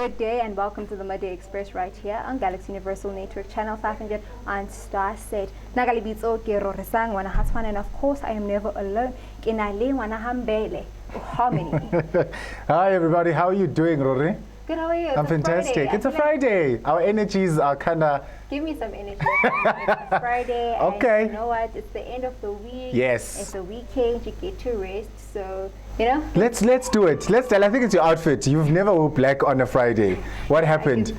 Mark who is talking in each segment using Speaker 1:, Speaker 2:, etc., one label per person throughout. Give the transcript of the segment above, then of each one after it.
Speaker 1: Good day and welcome to the Midday Express right here on Galaxy Universal Network Channel 500 on Star Set. Nagalibitso ke RORISANG wana hasfana, and of course I am never alone. Kinale wana MBELE. Harmony.
Speaker 2: Hi everybody, how are you doing, Rory?
Speaker 1: Good, how are you?
Speaker 2: I'm fantastic. It's a Friday. Our energies are kind of...
Speaker 1: Give me some energy. It's Friday.
Speaker 2: Okay.
Speaker 1: And you know what? It's the end of the week.
Speaker 2: Yes.
Speaker 1: It's a weekend. You get to rest. So, you know.
Speaker 2: Let's do it. Let's tell. I think it's your outfit. You've never wore black on a Friday. What happened?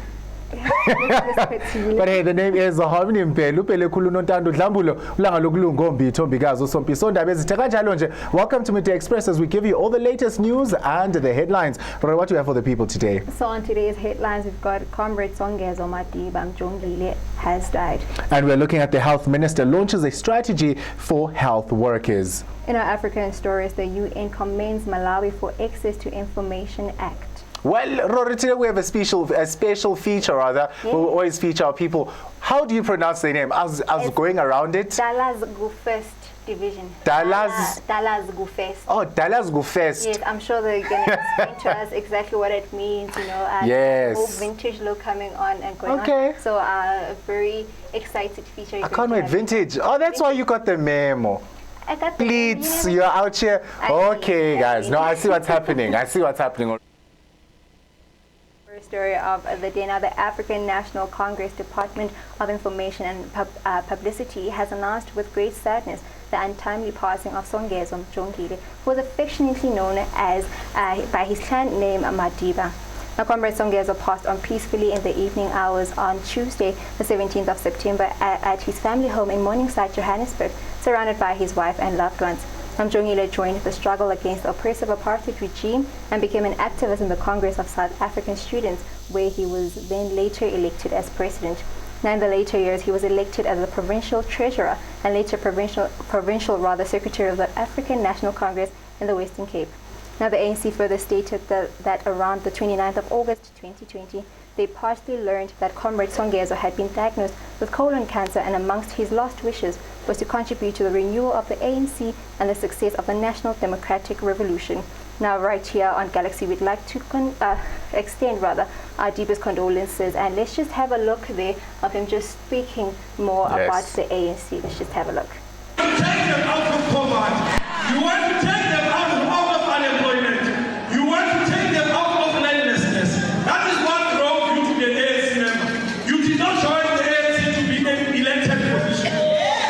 Speaker 2: But hey, the name is Harmony MBELE. Upele khulu nontando dlambulo ulanga lokulungombi ithombigazi usompi sondaba ezithe kanjalo nje. Welcome to Midday Express as we give you all the latest news and the headlines. Rory, what do you have for the people today?
Speaker 1: So on today's headlines, we've got Comrade Songezo Madiba has died.
Speaker 2: And we're looking at the health minister launches a strategy for health workers.
Speaker 1: In our African stories, the UN commends Malawi for Access to Information Act.
Speaker 2: Well, Rory, today we have a special feature, rather. Yeah. We'll always feature our people. How do you pronounce the name? I was going around it.
Speaker 1: Dallas Go First Division.
Speaker 2: Dallas
Speaker 1: Go First.
Speaker 2: Oh, Dallas Go First.
Speaker 1: Yes, I'm sure they're going to explain to us exactly what it means, you know.
Speaker 2: Yes.
Speaker 1: Whole vintage look coming on and going on. So, a very excited feature.
Speaker 2: I can't wait, vintage. Oh, that's why you got the memo.
Speaker 1: I got the
Speaker 2: Please, you're out here. Okay, guys. No, I see what's happening. I see what's happening.
Speaker 1: Story of the day now, the African National Congress Department of Information and Publicity has announced with great sadness the untimely passing of Songezo Mjongile, who was affectionately known as by his clan name Madiba. Now, Comrade Songezo passed on peacefully in the evening hours on Tuesday, the 17th of September, at his family home in Morningside, Johannesburg, surrounded by his wife and loved ones. Mjongile joined the struggle against the oppressive apartheid regime and became an activist in the Congress of South African Students, where he was then later elected as president. Now, in the later years, he was elected as the provincial treasurer and later provincial secretary of the African National Congress in the Western Cape. Now, the ANC further stated that around the 29th of August 2020, they partially learned that Comrade Songezo had been diagnosed with colon cancer, and amongst his last wishes was to contribute to the renewal of the ANC and the success of the National Democratic Revolution. Now, right here on Galaxy, we'd like to extend our deepest condolences, and let's just have a look there of him just speaking more about the ANC. Let's just have a look.
Speaker 3: Take them out of poverty. You want to take them out of unemployment. You want to take them out of landlessness. That is what drove you to be an ANC member. You did not join the ANC to be an elected position.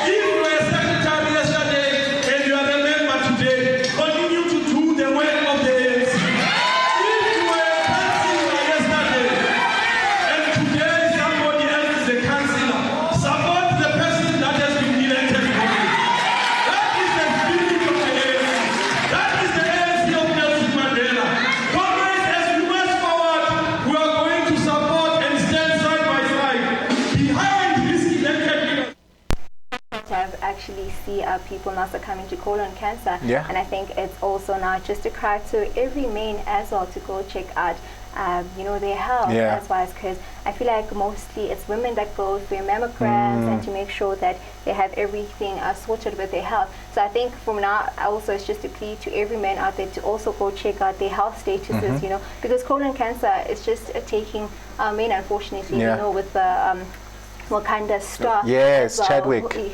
Speaker 3: If you were a secretary yesterday and you are a member today, continue to do the work of the ANC. If you were a councillor yesterday and today somebody else is a councillor, support the person that has been elected for you. That is the spirit of the ANC. That is the ANC of Nelson Mandela. Comrades, as we march forward, we are going to support and stand side by side behind this elected leader.
Speaker 1: I've actually see people now succumbing to colon cancer,
Speaker 2: Yeah.
Speaker 1: and I think it's also now just a cry to every man as well to go check out you know, their health as well, because I feel like mostly it's women that go through mammograms and to make sure that they have everything sorted with their health. So I think from now also it's just a plea to every man out there to also go check out their health statuses, you know, because colon cancer is just taking men, unfortunately, you know, with the Wakanda star.
Speaker 2: Yes,
Speaker 1: well,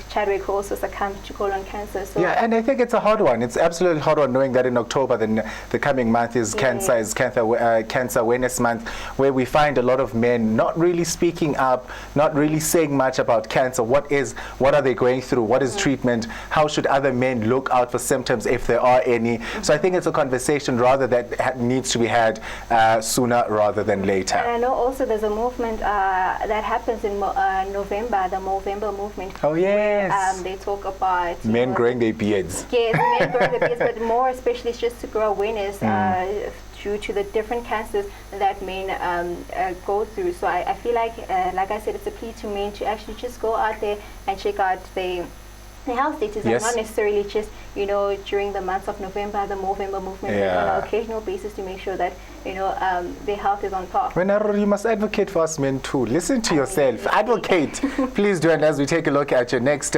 Speaker 2: Chadwick
Speaker 1: also succumbed to colon cancer. So
Speaker 2: yeah, and I think it's a hard one. It's absolutely hard one, knowing that in October, the coming month is cancer awareness month, where we find a lot of men not really speaking up, not really saying much about cancer. What are they going through? What is treatment? How should other men look out for symptoms if there are any? So I think it's a conversation rather that needs to be had sooner rather than later.
Speaker 1: And I know also there's a movement that happens in November, the Movember movement.
Speaker 2: Oh yes.
Speaker 1: Where, they talk about
Speaker 2: men growing their beards.
Speaker 1: Yes, men growing their beards, but more especially it's just to grow awareness due to the different cancers that men go through. So I feel like I said, it's a plea to men to actually just go out there and check out their the health status,
Speaker 2: Yes.
Speaker 1: and not necessarily just, you know, during the months of November, the Movember movement, but on an occasional basis to make sure that, you know, their health is on par.
Speaker 2: You must advocate for us men too. Listen to yourself. Advocate. Please do. And as we take a look at your next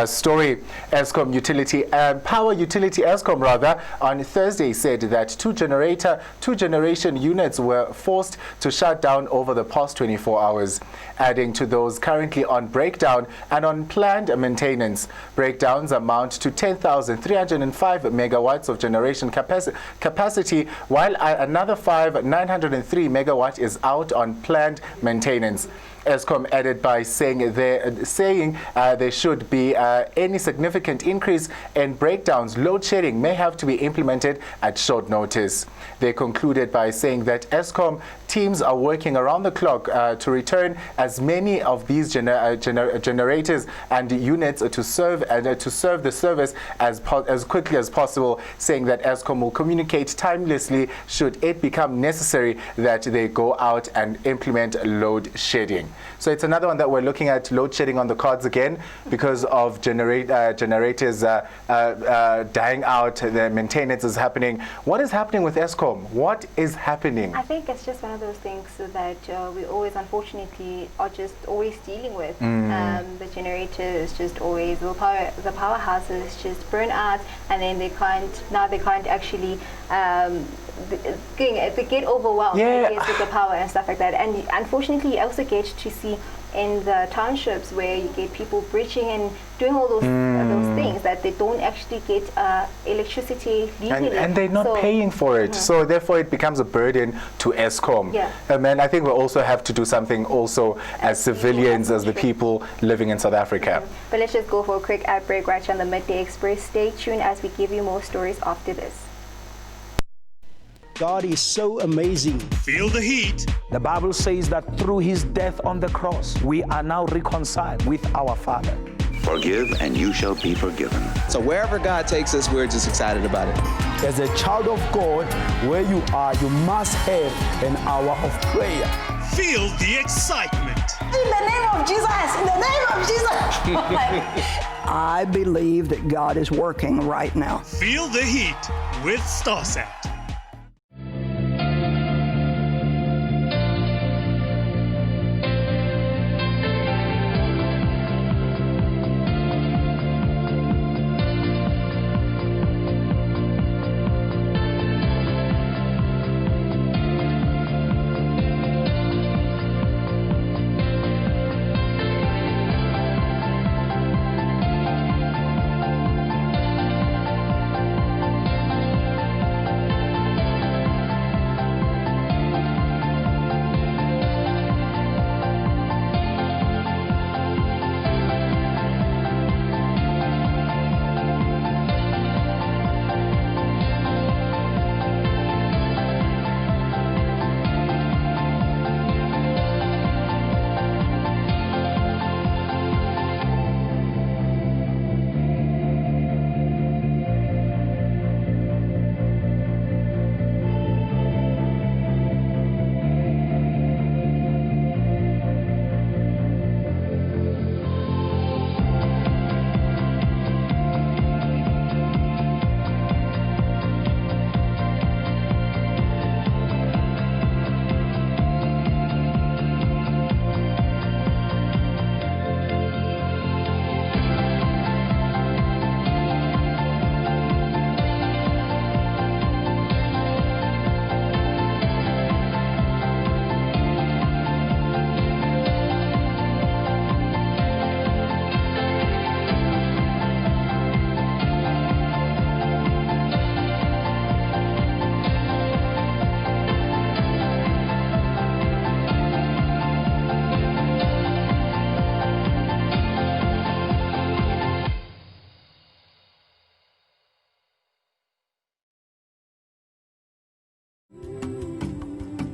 Speaker 2: story, Eskom Utility, Power Utility Eskom rather, on Thursday said that two generation units were forced to shut down over the past 24 hours, adding to those currently on breakdown and on planned maintenance. Breakdowns amount to 10,305 megawatts of generation capacity, while another 903 megawatt is out on planned maintenance. Eskom added by saying there should be any significant increase in breakdowns, load shedding may have to be implemented at short notice. They concluded by saying that Eskom teams are working around the clock to return as many of these generators and units to serve the service as quickly as possible, saying that Eskom will communicate timelessly should it become necessary that they go out and implement load shedding. So it's another one that we're looking at, load shedding on the cards again because of generators dying out, the maintenance is happening. What is happening with Eskom? What is happening?
Speaker 1: I think it's just one of those things that we always, unfortunately, are just always dealing with. The generator is just always, the powerhouses just burn out, and then they can't actually they get overwhelmed with the power and stuff like that. And unfortunately, you also get to see in the townships where you get people breaching and doing all those things that they don't actually get electricity legally.
Speaker 2: And they're not paying for it. So therefore it becomes a burden to Eskom. And I think we also have to do something also as civilians, as the people living in South Africa.
Speaker 1: But let's just go for a quick ad break right here on the Midday Express. Stay tuned as we give you more stories after this.
Speaker 4: God is so amazing.
Speaker 5: Feel the heat.
Speaker 6: The Bible says that through his death on the cross, we are now reconciled with our Father.
Speaker 7: Forgive and you shall be forgiven.
Speaker 8: So wherever God takes us, we're just excited about it.
Speaker 6: As a child of God, where you are, you must have an hour of prayer.
Speaker 5: Feel the excitement.
Speaker 9: In the name of Jesus, in the name of Jesus.
Speaker 10: I believe that God is working right now.
Speaker 5: Feel the heat with StarSat.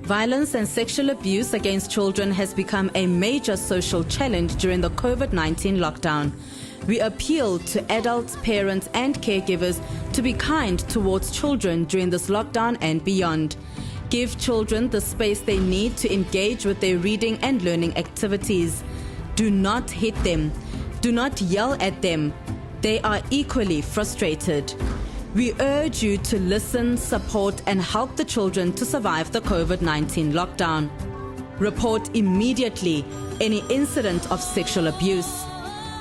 Speaker 11: Violence and sexual abuse against children has become a major social challenge during the COVID-19 lockdown. We appeal to adults, parents and caregivers to be kind towards children during this lockdown and beyond. Give children the space they need to engage with their reading and learning activities. Do not hit them. Do not yell at them. they are equally frustrated. We urge you to listen, support, and help the children to survive the COVID-19 lockdown. Report immediately any incident of sexual abuse.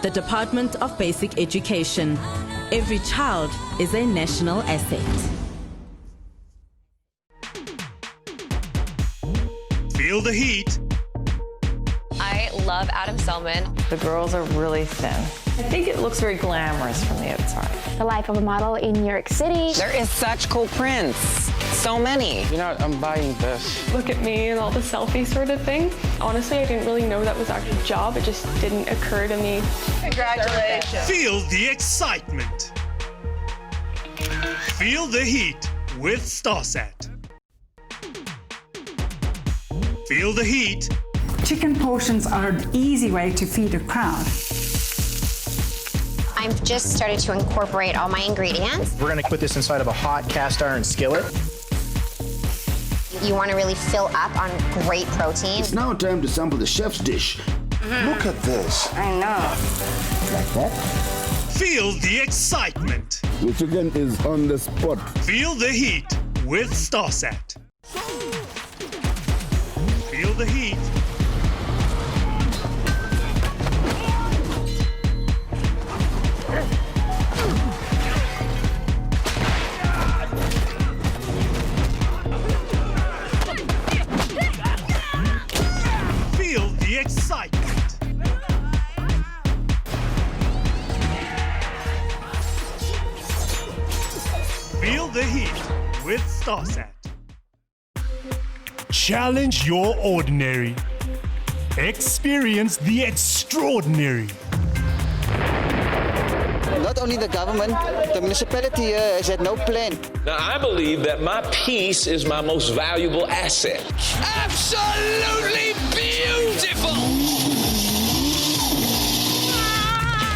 Speaker 11: The Department of Basic Education. Every child is a national asset.
Speaker 5: Feel the heat.
Speaker 4: I love Adam Selman.
Speaker 12: The girls are really thin. I think it looks very glamorous from the outside.
Speaker 13: The life of a model in New York City.
Speaker 8: There is such cool prints. So many.
Speaker 14: You know, I'm buying this.
Speaker 15: Look at me and all the selfie sort of thing. Honestly, I didn't really know that was actually a job. It just didn't occur to me.
Speaker 9: Congratulations.
Speaker 5: Feel the excitement. Feel the heat with StarSat. Feel the heat.
Speaker 16: Chicken portions are an easy way to feed a crowd.
Speaker 13: I've just started to incorporate all my ingredients.
Speaker 17: We're going to put this inside of a hot cast iron skillet.
Speaker 13: You want to really fill up on great protein.
Speaker 18: It's now time to sample the chef's dish. Look at this.
Speaker 13: I know.
Speaker 18: Like that.
Speaker 5: Feel the excitement.
Speaker 18: The chicken is on the spot.
Speaker 5: Feel the heat with StarSat. Feel the heat. Feel the excitement. Feel the heat with StarSat.
Speaker 19: Challenge your ordinary. Experience the extraordinary.
Speaker 8: Not only the government, the municipality here has had no plan.
Speaker 20: Now, I believe that my peace is my most valuable asset.
Speaker 21: Absolutely beautiful!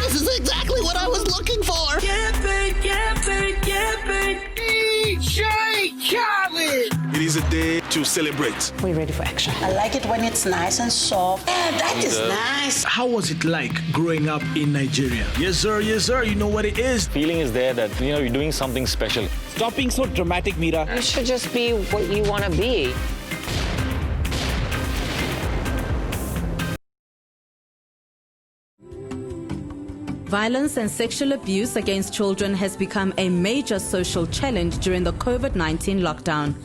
Speaker 9: This is exactly what I was looking for!
Speaker 21: DJ Khaled!
Speaker 22: It is a day to celebrate.
Speaker 12: We're ready for action.
Speaker 9: I like it when it's nice and soft. Yeah, that is nice.
Speaker 6: How was it like growing up in Nigeria? Yes, sir, you know what it is.
Speaker 23: Feeling is there that, you're doing something special.
Speaker 6: Stop being so dramatic, Mira.
Speaker 12: You should just be what you want to be.
Speaker 11: Violence and sexual abuse against children has become a major social challenge during the COVID-19 lockdown.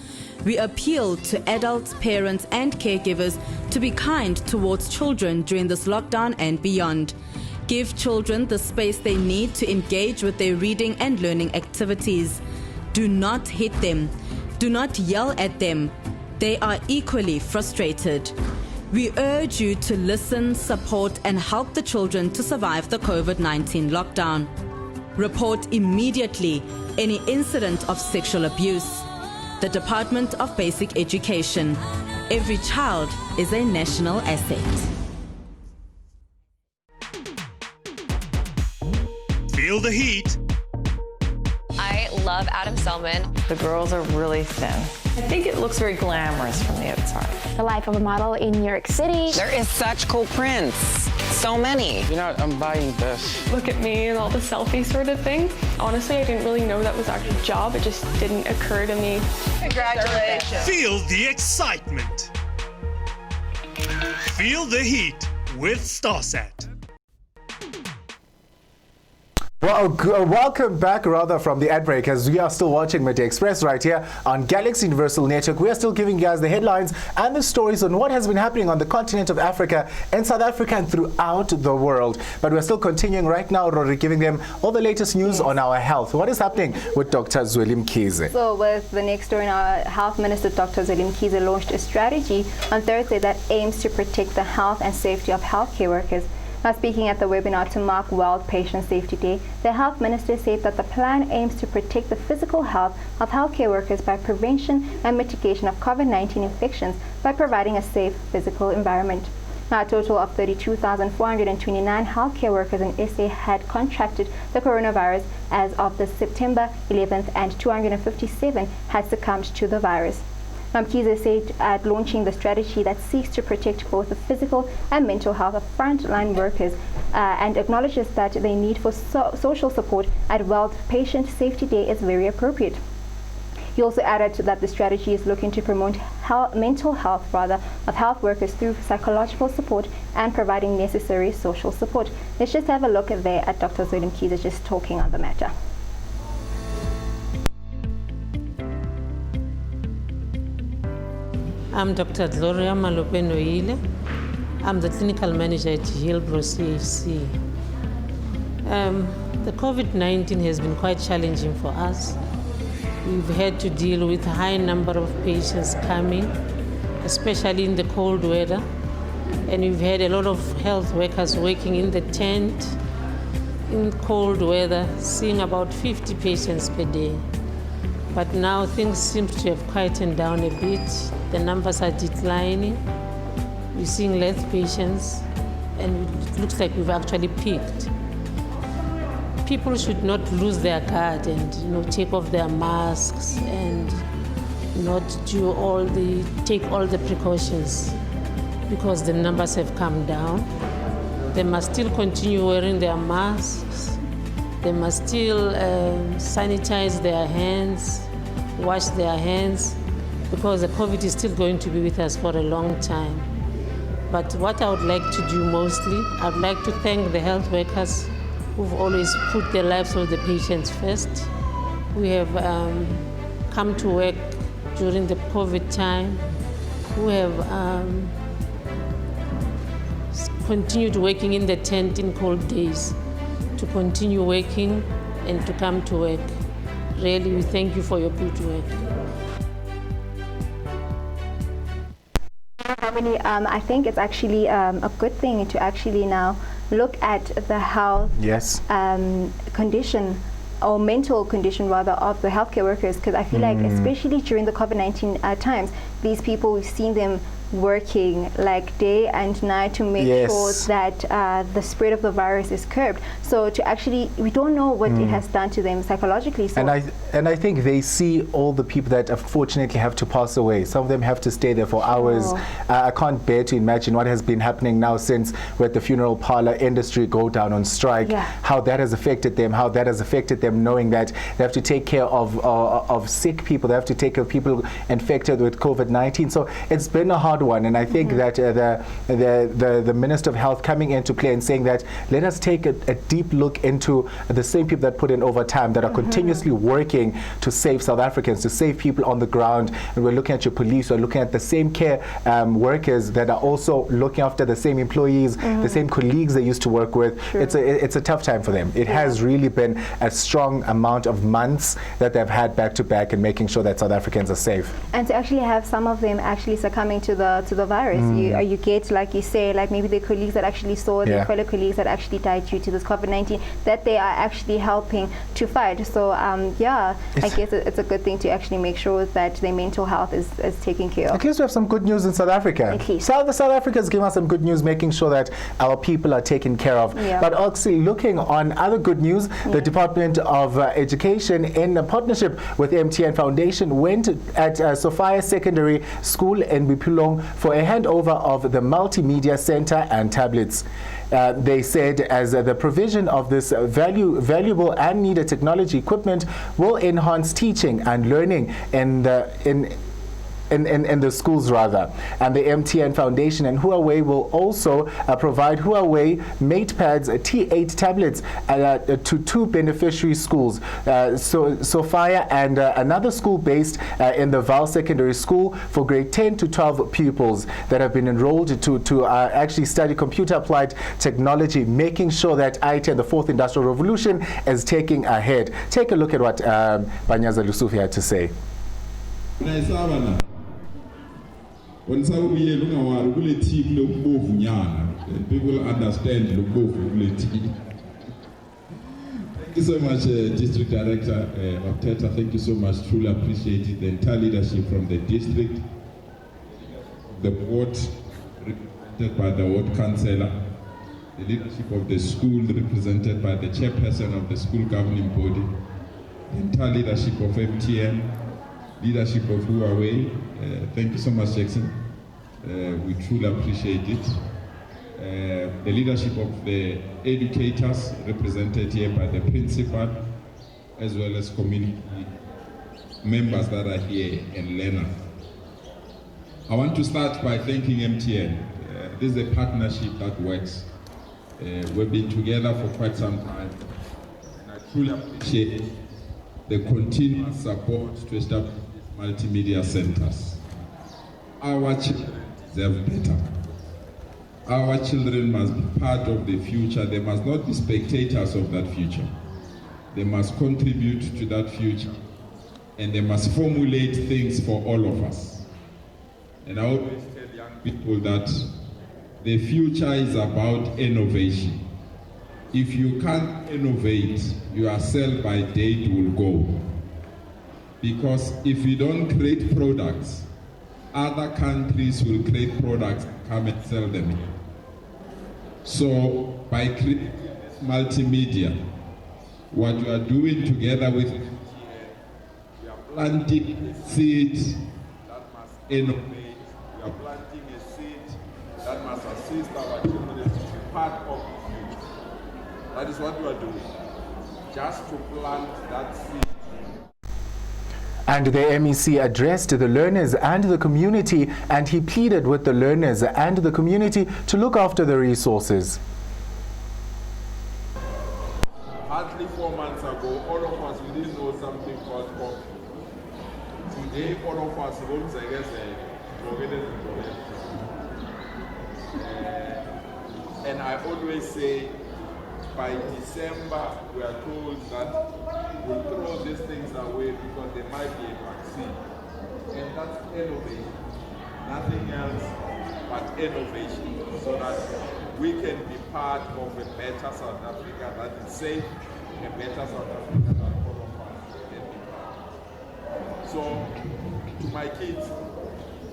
Speaker 11: We appeal to adults, parents, and caregivers to be kind towards children during this lockdown and beyond. Give children the space they need to engage with their reading and learning activities. Do not hit them. Do not yell at them. They are equally frustrated. We urge you to listen, support, and help the children to survive the COVID-19 lockdown. Report immediately any incident of sexual abuse. The Department of Basic Education. Every child is a national asset.
Speaker 5: Feel the heat.
Speaker 4: I love Adam Selman.
Speaker 12: The girls are really thin. I think it looks very glamorous from the outside.
Speaker 13: The life of a model in New York City.
Speaker 8: There is such cool prints. So many.
Speaker 14: You know, I'm buying this.
Speaker 15: Look at me and all the selfie sort of thing. Honestly, I didn't really know that was actually a job. It just didn't occur to me.
Speaker 9: Congratulations.
Speaker 5: Feel the excitement. Feel the heat with StarSat.
Speaker 2: Well, welcome back from the ad break, as we are still watching Midday Express right here on Galaxy Universal Network. We are still giving you guys the headlines and the stories on what has been happening on the continent of Africa, in South Africa and throughout the world. But we're still continuing right now, Rory, giving them all the latest news on our health. What is happening with Dr. Zweli Mkhize?
Speaker 1: So with the next story, our Health Minister Dr. Zweli Mkhize launched a strategy on Thursday that aims to protect the health and safety of healthcare workers. Now, speaking at the webinar to mark World Patient Safety Day, the Health Minister said that the plan aims to protect the physical health of healthcare workers by prevention and mitigation of COVID-19 infections by providing a safe physical environment. Now, a total of 32,429 healthcare workers in SA had contracted the coronavirus as of the September 11th, and 257 had succumbed to the virus. Ramkhize said at launching the strategy that seeks to protect both the physical and mental health of frontline workers and acknowledges that the need for social support at World Patient Safety Day is very appropriate. He also added that the strategy is looking to promote mental health of health workers through psychological support and providing necessary social support. Let's just have a look there at Dr. Ramkhize just talking on the matter.
Speaker 3: I'm Dr. Gloria Malopenoile. I'm the clinical manager at Hillbrow CHC. The COVID-19 has been quite challenging for us. We've had to deal with a high number of patients coming, especially in the cold weather. And we've had a lot of health workers working in the tent in cold weather, seeing about 50 patients per day. But now things seem to have quietened down a bit. The numbers are declining. We're seeing less patients, and it looks like we've actually peaked. People should not lose their guard and take off their masks and not take all the precautions, because the numbers have come down. They must still continue wearing their masks. They must still sanitize their hands, wash their hands, because the COVID is still going to be with us for a long time. But what I would like to do mostly, I would like to thank the health workers who've always put the lives of the patients first. We have come to work during the COVID time, who have continued working in the tent in cold days, to continue working and to come to work. Really, we thank you for your good work.
Speaker 1: I think it's actually a good thing to actually now look at the health condition or mental condition rather of the healthcare workers, because I feel like especially during the COVID-19 times, these people, we've seen them working like day and night to make sure that the spread of the virus is curbed. So to actually, we don't know what it has done to them psychologically. So
Speaker 2: and I think they see all the people that unfortunately have to pass away. Some of them have to stay there for hours. I can't bear to imagine what has been happening now since we had the funeral parlor industry go down on strike, how that has affected them, knowing that they have to take care of sick people, they have to take care of people infected with COVID-19. So it's been a hard one, and I think that the Minister of Health coming into play and saying that let us take a deep look into the same people that put in overtime, that are continuously working to save South Africans, to save people on the ground. And we're looking at your police, we're looking at the same care workers that are also looking after the same employees, the same colleagues they used to work with. It's a tough time for them. It has really been a strong amount of months that they've had back to back in making sure that South Africans are safe.
Speaker 1: And to actually have some of them actually succumbing to the virus, you get, like you say, like maybe the colleagues that actually saw their fellow colleagues that actually died due to this COVID-19, that they are actually helping to fight. So I guess it's a good thing to actually make sure that their mental health is taken care of.
Speaker 2: At least we have some good news in South Africa.
Speaker 1: At least.
Speaker 2: South Africa has given us some good news, making sure that our people are taken care of. But actually looking on other good news, the Department of Education, in a partnership with MTN Foundation, went at Sophia Secondary School in Bipulong for a handover of the multimedia center and tablets. They said as the provision of this valuable and needed technology equipment will enhance teaching and learning in the schools rather. And the MTN Foundation and Huawei will also provide Huawei MatePads T8 tablets to 2 beneficiary schools, Sophia and another school based in the Val Secondary School, for grade 10 to 12 pupils that have been enrolled to actually study computer applied technology, making sure that IT and the 4th Industrial Revolution is taking ahead. Take a look at what Banyaza Lusufi had to say.
Speaker 7: When Saudi people understand Thank you so much, District Director of TETA. Thank you so much. Truly appreciate it. The entire leadership from the district, the board represented by the ward councillor, the leadership of the school represented by the chairperson of the school governing body, the entire leadership of MTN, leadership of Huawei. Thank you so much, Jackson. We truly appreciate it. The leadership of the educators represented here by the principal, as well as community members that are here and learners. I want to start by thanking MTN. This is a partnership that works. We've been together for quite some time, and I truly appreciate the continuous support to establish multimedia centers. Our children deserve better. Our children must be part of the future. They must not be spectators of that future. They must contribute to that future, and they must formulate things for all of us. And I always tell young people that the future is about innovation. If you can't innovate, your sell-by date will go. Because if you don't create products, other countries will create products and come and sell them. So by creating multimedia, what you are doing together with MTN, you are planting a seed that must innovate. You are planting a seed that must assist our children to be part of the future. That is what you are doing, just to plant that seed.
Speaker 2: And the MEC addressed the learners and the community, and he pleaded with the learners and the community to look after the resources.
Speaker 7: Hardly 4 months ago, all of us, we didn't know something called coffee. Today, all of us, I guess, and I always say, by December, we are told that we'll throw these things away because there might be a vaccine. And that's innovation. Nothing else but innovation, so that we can be part of a better South Africa that is safe, a better South Africa that all of us can be part. So, to my kids,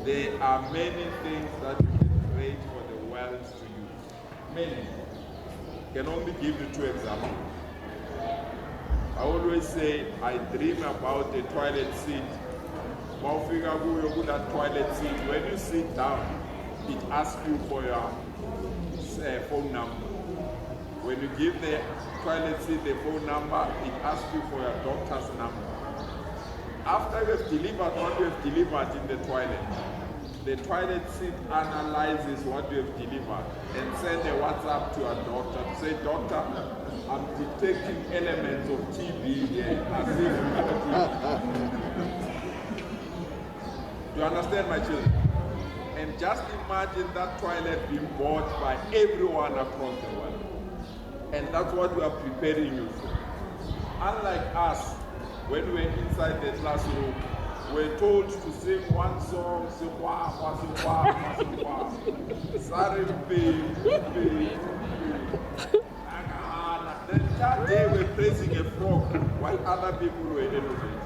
Speaker 7: there are many things that you can create for the world to use. Many. I can only give you 2 examples. I always say I dream about the toilet seat. That toilet seat, when you sit down, it asks you for your phone number. When you give the toilet seat the phone number, it asks you for your doctor's number. After you have delivered what you have delivered in the toilet seat analyzes what you have delivered and send a WhatsApp to a doctor to say, doctor, I'm detecting elements of TB here. Do you understand, my children? And just imagine that toilet being bought by everyone across the world. And that's what we are preparing you for. Unlike us, when we're inside the classroom, we're told to sing one song, the entire day we're praising a frog while other people were innovating.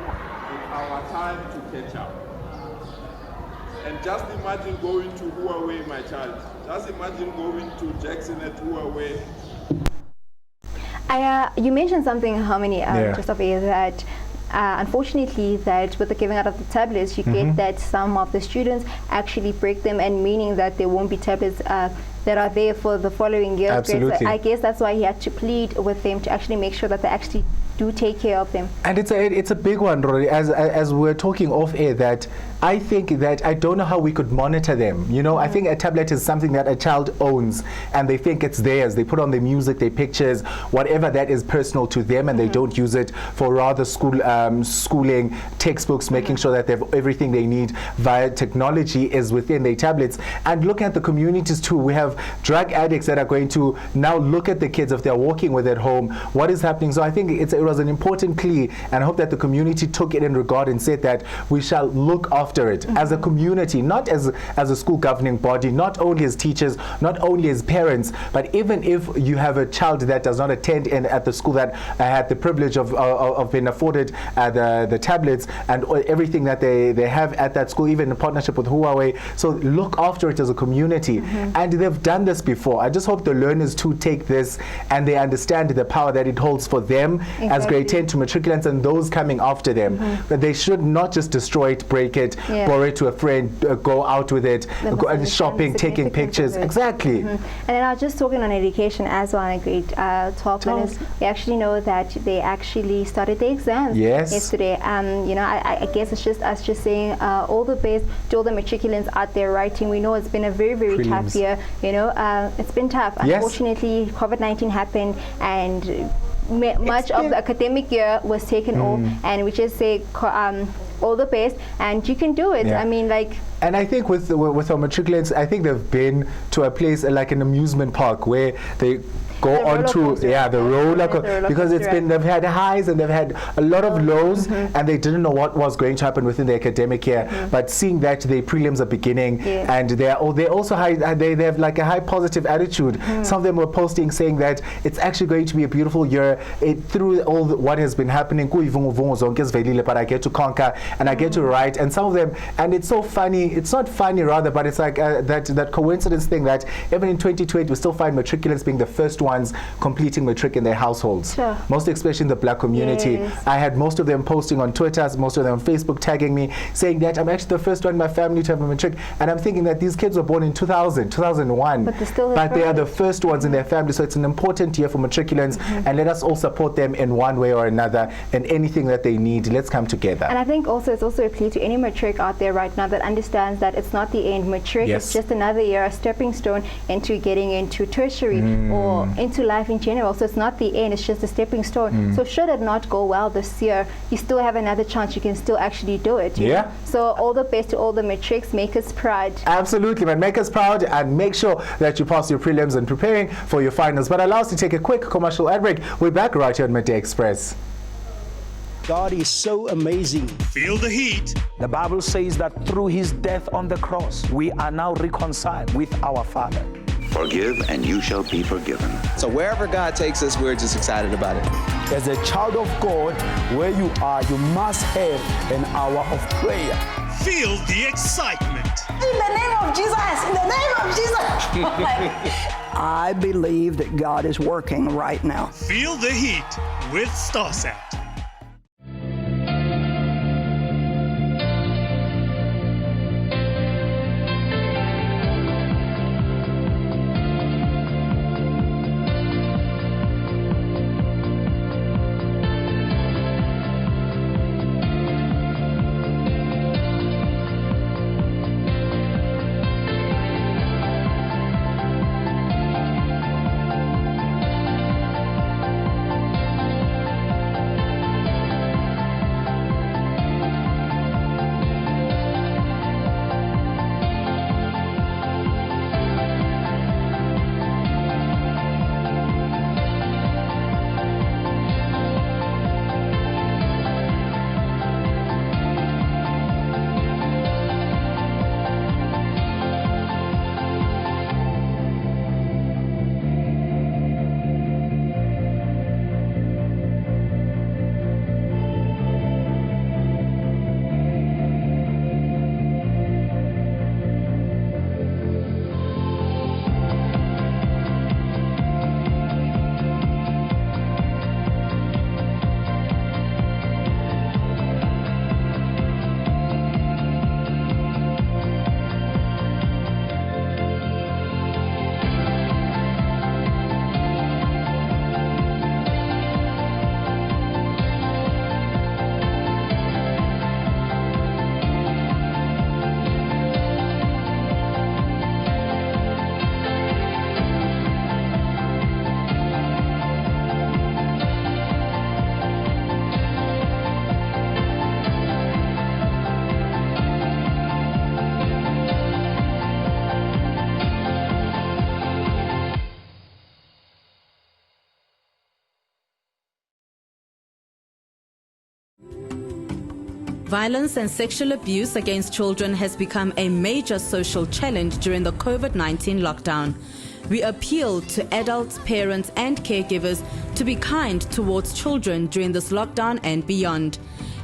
Speaker 7: It's our time to catch up. And just imagine going to Huawei, my child. Just imagine going to Jackson at Huawei.
Speaker 1: You mentioned something, Harmony, just over here, that unfortunately, that with the giving out of the tablets, you get that some of the students actually break them, and meaning that there won't be tablets that are there for the following year.
Speaker 2: Absolutely.
Speaker 1: So I guess that's why he had to plead with them to actually make sure that they actually do take care of them.
Speaker 2: And it's a big one, Rory, as we're talking off air, that I think that I don't know how we could monitor them. You know, I think a tablet is something that a child owns and they think it's theirs. They put on their music, their pictures, whatever that is personal to them, and they don't use it for rather schooling, textbooks, making sure that they have everything they need via technology is within their tablets. And look at the communities too. We have drug addicts that are going to now look at the kids if they're walking with at home. What is happening? So I think it was an important plea, and I hope that the community took it in regard and said that we shall look after it as a community, not as a school governing body, not only as teachers, not only as parents, but even if you have a child that does not attend at the school that had the privilege of being afforded the tablets and everything that they have at that school, even in partnership with Huawei. So look after it as a community. And they've done this before. I just hope the learners too take this and they understand the power that it holds for them as grade 10 to matriculants and those coming after them. But they should not just destroy it, break it, borrow it to a friend, go out with it, go shopping, taking pictures. Exactly.
Speaker 1: And then I was just talking on education as well in grade 12 minutes. We actually know that they actually started the exams yesterday. You know, I guess it's just us just saying all the best to all the matriculants out there writing. We know it's been a very, very tough year. You know, it's been tough. Unfortunately, COVID-19 happened and much of the academic year was taken off, and we just say all the best, and you can do it. I mean, like.
Speaker 2: And I think with our matriculants, I think they've been to a place like an amusement park where they go on to the roller coaster, because it's been, they've had highs and they've had a lot of lows, and they didn't know what was going to happen within the academic year. But seeing that the prelims are beginning, and they also they have like a high positive attitude. Some of them were posting saying that it's actually going to be a beautiful year through all what has been happening. But I get to conquer and I get to write, and some of them, and it's so funny. It's not funny rather, but it's like that coincidence thing that even in 2020 we still find matriculants being the first ones completing matric in their households. Most especially in the black community. I had most of them posting on Twitter, most of them on Facebook tagging me, saying that I'm actually the first one in my family to have a matric, and I'm thinking that these kids were born in 2000, 2001, but they are the first ones in their family. So it's an important year for matriculants, and let us all support them in one way or another, and anything that they need, let's come together.
Speaker 1: And I think also it's also a plea to any matric out there right now that understands that it's not the end. Matric is just another year, a stepping stone into getting into tertiary or into life in general. So it's not the end, it's just a stepping stone. So should it not go well this year, you still have another chance. You can still actually do it. You know? So all the best to all the matrics. Make us proud.
Speaker 2: Absolutely, man. Make us proud and make sure that you pass your prelims and preparing for your finals. But allow us to take a quick commercial ad break. We're back right here on Midday Express.
Speaker 6: God is so amazing.
Speaker 5: Feel the heat.
Speaker 6: The Bible says that through his death on the cross, we are now reconciled with our Father.
Speaker 18: Forgive and you shall be forgiven.
Speaker 10: So wherever God takes us, we're just excited about it.
Speaker 6: As a child of God, where you are, you must have an hour of prayer.
Speaker 5: Feel the excitement.
Speaker 9: In the name of Jesus, in the name of Jesus.
Speaker 16: I believe that God is working right now.
Speaker 5: Feel the heat with StarSat.
Speaker 11: Violence and sexual abuse against children has become a major social challenge during the COVID-19 lockdown. We appeal to adults, parents, and caregivers to be kind towards children during this lockdown and beyond.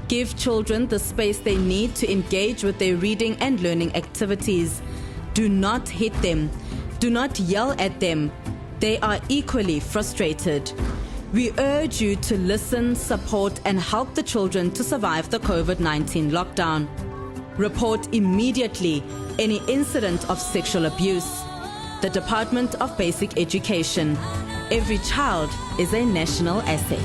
Speaker 11: Give children the space they need to engage with their reading and learning activities. Do not hit them. Do not yell at them. They are equally frustrated. We urge you to listen, support, and help the children to survive the COVID-19 lockdown. Report immediately any incident of sexual abuse. The Department of Basic Education. Every child is a national asset.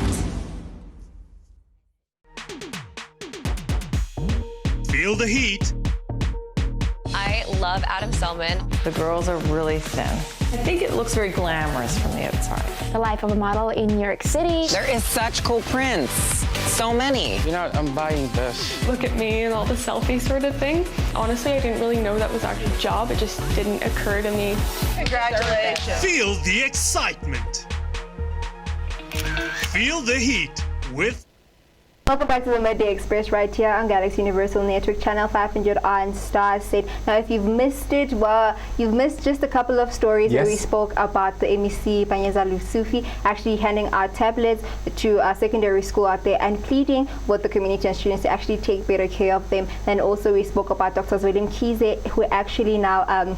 Speaker 5: Feel the heat.
Speaker 4: I love Adam Selman.
Speaker 12: The girls are really thin. I think it looks very glamorous from the outside.
Speaker 13: The life of a model in New York City.
Speaker 17: There is such cool prints. So many.
Speaker 14: You know, I'm buying this.
Speaker 15: Look at me and all the selfie sort of thing. Honestly, I didn't really know that was actually a job. It just didn't occur to me.
Speaker 21: Congratulations.
Speaker 5: Feel the excitement. Feel the heat with
Speaker 1: Welcome back to the Midday Express right here on Galaxy Universal Network, Channel 500 on Starset. Now, if you've missed it, well, you've missed just a couple of stories where we spoke about the MEC, Panyeza Lusufi, actually handing out tablets to a secondary school out there and pleading with the community and students to actually take better care of them. And also we spoke about Dr. William Kize, who actually now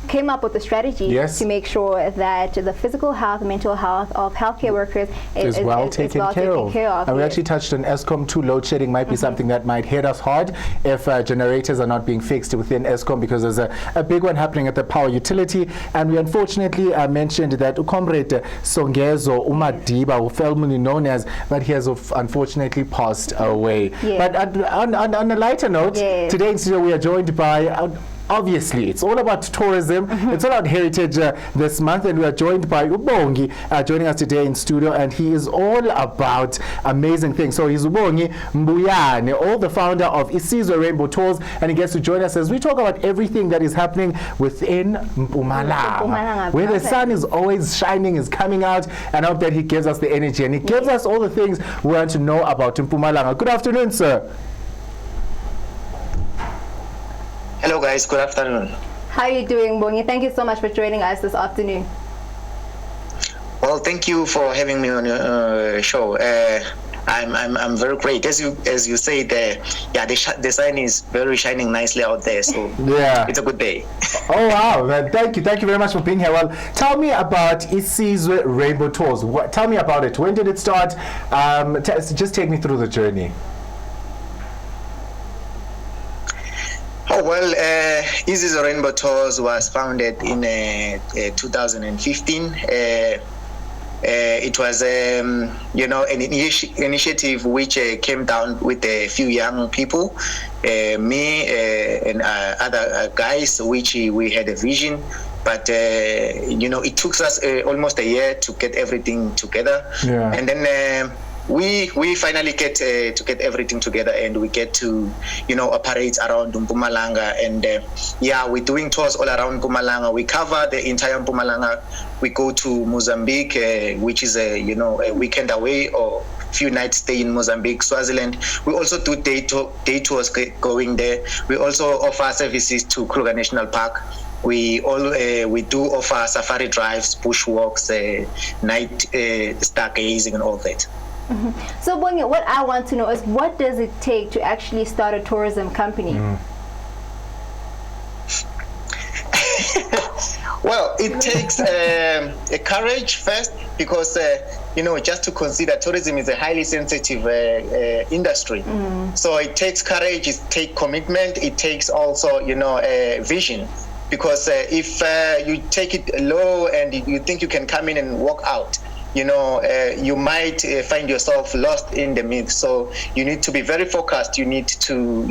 Speaker 1: came up with a strategy to make sure that the physical health, mental health of healthcare workers is well taken care of.
Speaker 2: And we actually touched on ESCOM too. Load shedding might be something that might hit us hard if generators are not being fixed within ESCOM, because there's a big one happening at the power utility. And we unfortunately mentioned that Comrade Songezo Umadiba, formerly known as, but he has unfortunately passed away. But on a lighter note, today in studio we are joined by obviously, it's all about tourism. It's all about heritage this month, and we are joined by Bongi joining us today in studio, and he is all about amazing things. So he's Bongi MBUYANE, all the founder of SEEZA Rainbow Tours, and he gets to join us as we talk about everything that is happening within MPUMALANGA, where the sun is always shining, is coming out, and I hope that he gives us the energy, and he gives us all the things we want to know about MPUMALANGA. Good afternoon, sir.
Speaker 19: Hello guys, good afternoon.
Speaker 1: How are you doing, Bongi? Thank you so much for joining us this afternoon.
Speaker 19: Well, thank you for having me on your show. I'm very great. As you said, the sun is very shining nicely out there, so it's a good day.
Speaker 2: Oh wow, thank you very much for being here. Well, tell me about SEEZA Rainbow Tours. Tell me about it. When did it start? Just take me through the journey.
Speaker 19: Oh, well, SEEZA Rainbow Tours was founded in 2015. It was, an initiative which came down with a few young people, me and other guys, which we had a vision. But, it took us almost a year to get everything together. And then we finally get to get everything together, and we get to operate around MPUMALANGA, and we're doing tours all around MPUMALANGA. We cover the entire MPUMALANGA. We go to Mozambique, which is a weekend away or few nights stay in Mozambique, Swaziland. We also do day tours going there. We also offer services to Kruger National Park. We do offer safari drives, bushwalks, night stargazing, and all that.
Speaker 1: So, Bongi, what I want to know is, what does it take to actually start a tourism company?
Speaker 19: Well, it takes a courage first, because just to consider tourism is a highly sensitive industry. So it takes courage, it takes commitment, it takes also a vision. Because if you take it low and you think you can come in and walk out, you might find yourself lost in the mix. So you need to be very focused. You need to,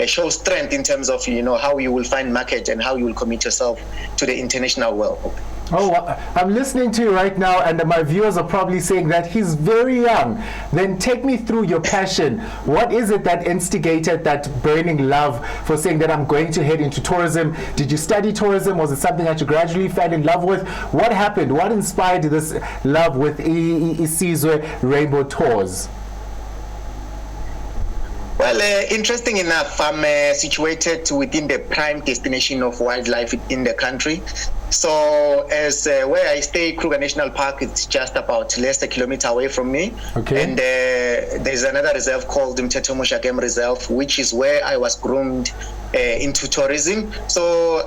Speaker 19: show strength in terms of, how you will find market and how you will commit yourself to the international world.
Speaker 2: Oh, I'm listening to you right now, and my viewers are probably saying that he's very young. Then take me through your passion. What is it that instigated that burning love for saying that I'm going to head into tourism? Did you study tourism? Was it something that you gradually fell in love with? What happened? What inspired this love with SEEZA Rainbow Tours?
Speaker 19: Well, interesting enough, I'm situated within the prime destination of wildlife in the country. So as where I stay, Kruger National Park, it's just about less a kilometer away from me. Okay. And there's another reserve called Mteto Musha Game Reserve, which is where I was groomed into tourism. So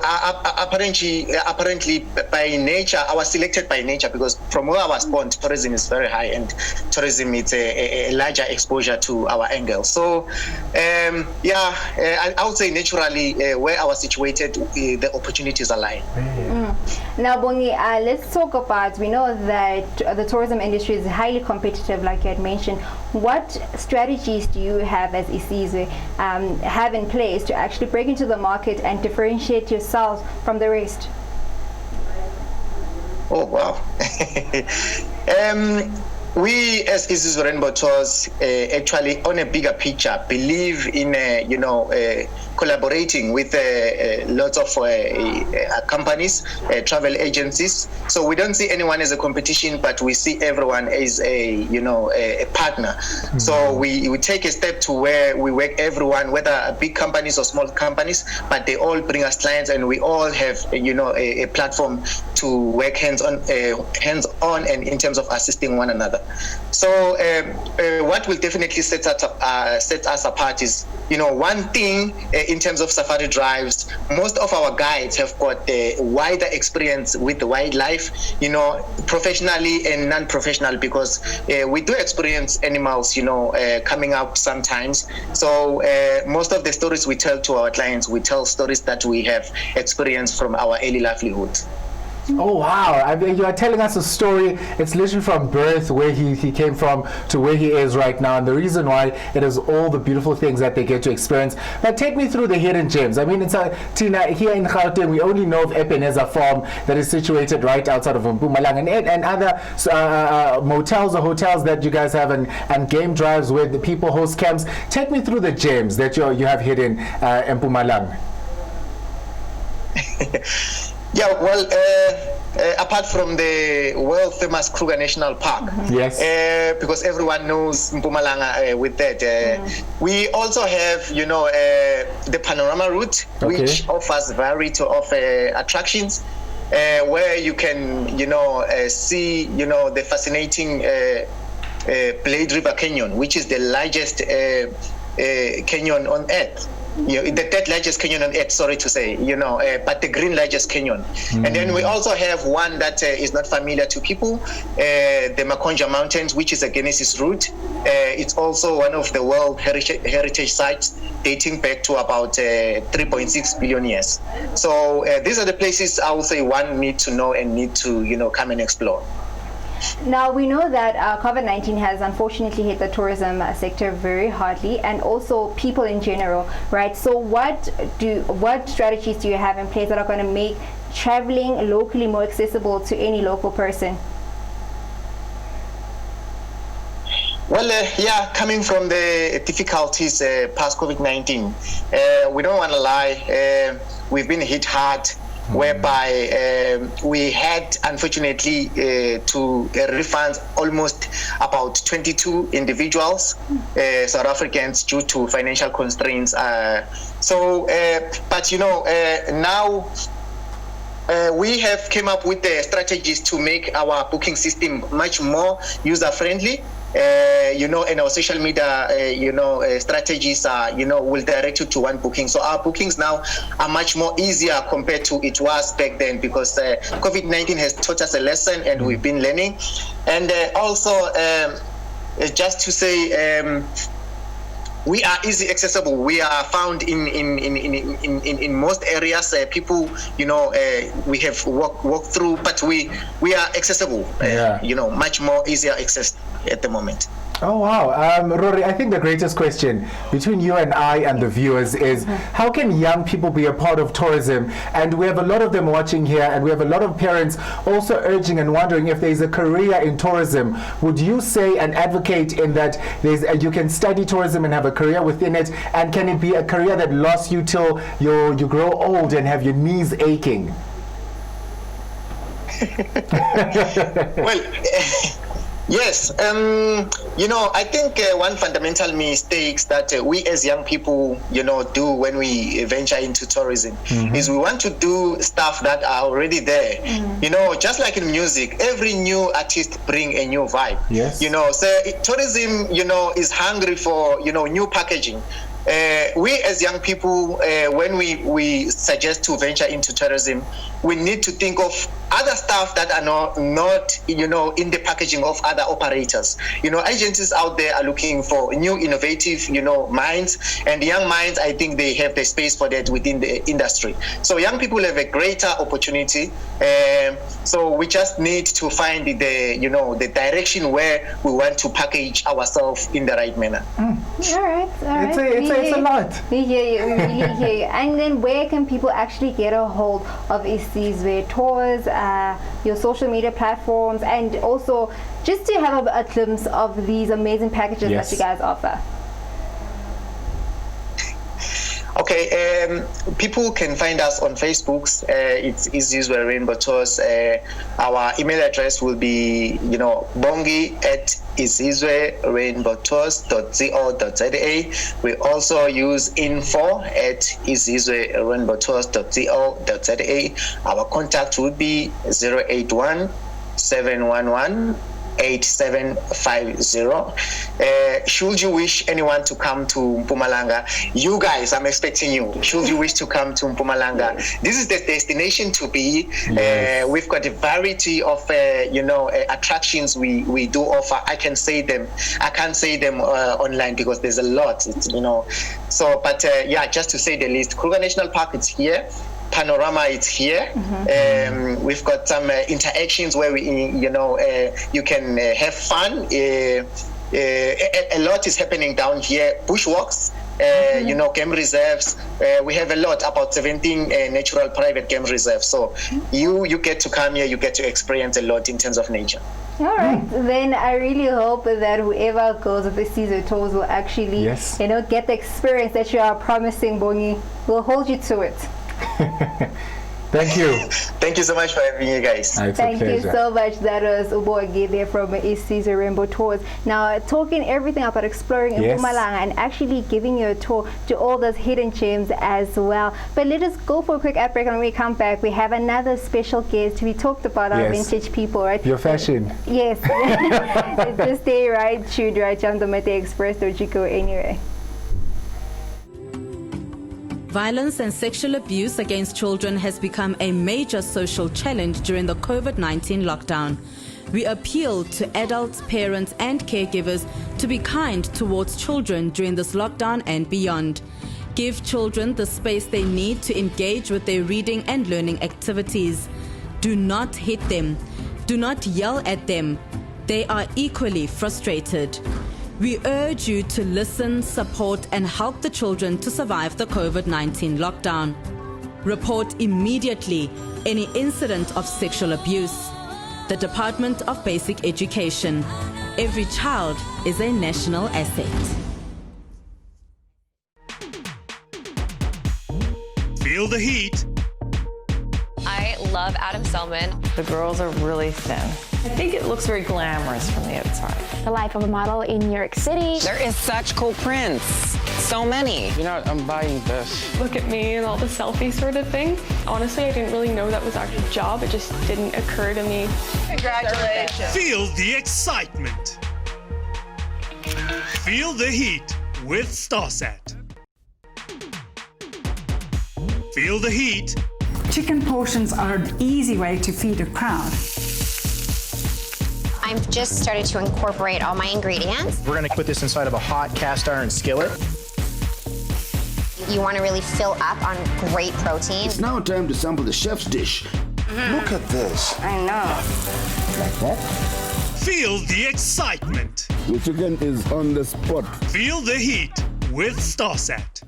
Speaker 19: apparently by nature, I was selected by nature because from where I was born, tourism is very high, and tourism is a larger exposure to our angle. So I would say naturally where I was situated, the opportunities are lying.
Speaker 1: Now, Bongi, let's talk about, we know that the tourism industry is highly competitive, like you had mentioned. What strategies do you have as SEEZA have in place to actually break into the market and differentiate yourselves from the rest?
Speaker 19: Oh, wow. We as SEEZA Rainbow Tours actually on a bigger picture believe in collaborating with lots of companies, travel agencies. So we don't see anyone as a competition, but we see everyone as a partner. So we take a step to where we work everyone, whether big companies or small companies, but they all bring us clients, and we all have a platform to work hands on and in terms of assisting one another. So what will definitely set us apart is, one thing in terms of safari drives, most of our guides have got a wider experience with the wildlife, professionally and non-professional, because we do experience animals, coming up sometimes. So most of the stories we tell to our clients, we tell stories that we have experienced from our early livelihood.
Speaker 2: Oh wow, I mean, you are telling us a story. It's literally from birth, where he came from to where he is right now, and the reason why it is all the beautiful things that they get to experience. But take me through the hidden gems. I mean, it's Tina, here in Gauteng, we only know of Ebenezer Farm that is situated right outside of MPUMALANGA, and other motels or hotels that you guys have, and game drives where the people host camps. Take me through the gems that you have hidden in MPUMALANGA.
Speaker 19: Yeah, well, apart from the world famous Kruger National Park,
Speaker 2: yes,
Speaker 19: because everyone knows MPUMALANGA with that. We also have, the panorama route, which offers variety of attractions, where you can, see, the fascinating Blade River Canyon, which is the largest canyon on Earth. The third largest canyon on Earth, sorry to say, but the green largest canyon. And then we also have one that is not familiar to people, the Makonja Mountains, which is a Genesis route. It's also one of the World Heritage Sites dating back to about 3.6 billion years. So these are the places I would say one need to know and need to, come and explore.
Speaker 1: Now, we know that COVID-19 has unfortunately hit the tourism sector very hardly, and also people in general, right? So what strategies do you have in place that are going to make traveling locally more accessible to any local person?
Speaker 19: Well, coming from the difficulties past COVID-19, we don't want to lie, we've been hit hard, whereby we had, unfortunately, to refund almost about 22 individuals, South Africans, due to financial constraints. But now we have came up with the strategies to make our booking system much more user-friendly. And our social media, strategies are, will direct you to one booking. So our bookings now are much more easier compared to it was back then, because COVID-19 has taught us a lesson, and we've been learning. And also, just to say, we are easy accessible. We are found in most areas. People, we have walked through, but we are accessible. Much more easier access at the moment.
Speaker 2: Oh wow, Rory, I think the greatest question between you and I and the viewers is, how can young people be a part of tourism? And we have a lot of them watching here, and we have a lot of parents also urging and wondering if there is a career in tourism. Would you say and advocate in that you can study tourism and have a career within it, and can it be a career that lasts you till you grow old and have your knees aching?
Speaker 19: Well, yes, I think one fundamental mistake that we as young people, do when we venture into tourism is we want to do stuff that are already there. Just like in music, every new artist bring a new vibe.
Speaker 2: Yes.
Speaker 19: So tourism, is hungry for, new packaging. we as young people, when we suggest to venture into tourism, we need to think of other stuff that are not in the packaging of other operators. Agencies out there are looking for new innovative minds, and young minds, I think they have the space for that within the industry. So young people have a greater opportunity, so we just need to find the direction where we want to package ourselves in the right manner.
Speaker 1: All right.
Speaker 2: It's a lot.
Speaker 1: We hear you. We really hear you. And then where can people actually get a hold of SEEZA tours, your social media platforms, and also just to have a glimpse of these amazing packages that you guys offer?
Speaker 19: Okay, people can find us on Facebook. It's SEEZA Rainbow Tours. Our email address will be, BONGI at SEEZARainbowtours.co.za. We also use info at SEEZARainbowtours.co.za. Our contact would be 081 711 8750. Should you wish anyone to come to MPUMALANGA, you guys, I'm expecting you. Should you wish to come to MPUMALANGA, this is the destination to be. We've got a variety of attractions we do offer. I can't say them online because there's a lot. So, but just to say the least, Kruger National Park, it's here. Panorama, it's here. We've got some interactions where you can have fun. A lot is happening down here. Bushwalks, game reserves. We have a lot, about 17 natural private game reserves. So you get to come here, you get to experience a lot in terms of nature.
Speaker 1: All right, then I really hope that whoever goes with the SEEZA tours will actually, get the experience that you are promising, Bongi. We'll hold you to it.
Speaker 2: Thank you.
Speaker 19: Thank you so much for having me, guys.
Speaker 1: Thank you so much. That was Bongi there from SEEZA Rainbow Tours. Now, talking everything about exploring in MPUMALANGA and actually giving you a tour to all those hidden gems as well. But let us go for a quick ad break, and when we come back, we have another special guest. We talked about our vintage people, right?
Speaker 2: Your fashion.
Speaker 1: Yes. Just stay right tuned right on the Midday Express. Don't you go anywhere.
Speaker 11: Violence and sexual abuse against children has become a major social challenge during the COVID-19 lockdown. We appeal to adults, parents, and caregivers to be kind towards children during this lockdown and beyond. Give children the space they need to engage with their reading and learning activities. Do not hit them. Do not yell at them. They are equally frustrated. We urge you to listen, support, and help the children to survive the COVID-19 lockdown. Report immediately any incident of sexual abuse. The Department of Basic Education. Every child is a national asset.
Speaker 5: Feel the heat.
Speaker 4: I love Adam Selman.
Speaker 12: The girls are really thin. I think it looks very glamorous from the outside.
Speaker 13: The life of a model in New York City.
Speaker 17: There is such cool prints. So many.
Speaker 14: I'm buying this.
Speaker 15: Look at me and all the selfie sort of thing. Honestly, I didn't really know that was actually a job. It just didn't occur to me.
Speaker 21: Congratulations.
Speaker 5: Feel the excitement. Feel the heat with StarSat. Feel the heat.
Speaker 20: Chicken portions are an easy way to feed a crowd.
Speaker 22: I've just started to incorporate all my ingredients.
Speaker 23: We're going to put this inside of a hot cast iron skillet.
Speaker 22: You want to really fill up on great protein.
Speaker 18: It's now time to sample the chef's dish. Look at this.
Speaker 22: I know.
Speaker 18: Like that?
Speaker 5: Feel the excitement.
Speaker 18: The chicken is on the spot.
Speaker 5: Feel the heat with StarSat.